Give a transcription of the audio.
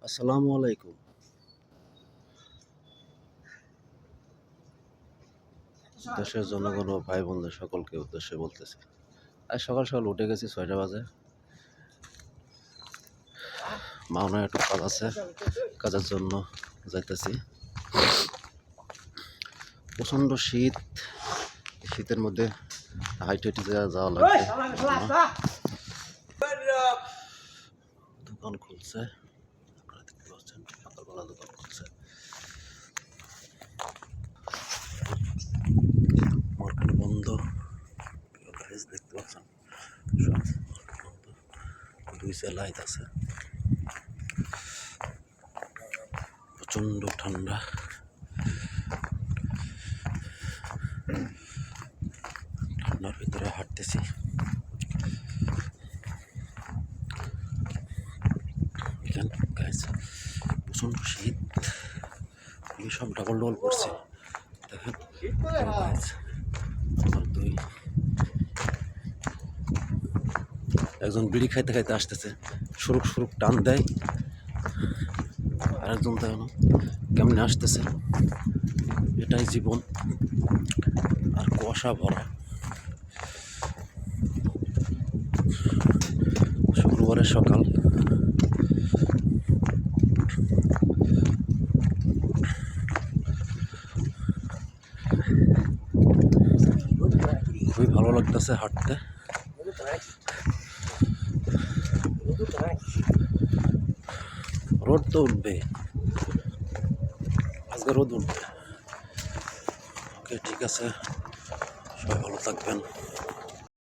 আসসালামু আলাইকুম। দেশের জনগণ ও ভাই বোনদের সকলকে উদ্দেশ্যে বলতেছি, আজ সকাল সকাল উঠে গেছি ৬টা বাজে। মাওনায় একটু কাজ আছে, কাজের জন্য যাইতেছি। প্রচণ্ড শীত, শীতের মধ্যে হাইটে হেঁটে যাওয়া লাগবে। দোকান খুলছে, আপনারা দেখতে পাচ্ছেন সকালবেলা দোকান খুলছে। মার্কেট বন্ধ, দেখতে পাচ্ছেন সব বন্ধ, দুই লাইট আছে। প্রচণ্ড ঠান্ডা, ঠান্ডার ভিতরে হাঁটতেছি। প্রচণ্ড শীত, আমি সব ডাবল ডবল করছি। দেখেন দুই একজন বিড়ি খাইতে খাইতে আসতেছে, সুরুক সুরুক টান দেয়, আরেকজন দেখেন কেমনে আসতেছে। এটাই জীবন, আর কুয়াশা ভরা। শুক্রবারের সকাল, খুবই ভালো লাগতেছে হাঁটতে। রোদ তো উঠবে, আজকে রোদ উঠবে। ওকে, ঠিক আছে, সবাই ভালো থাকবেন।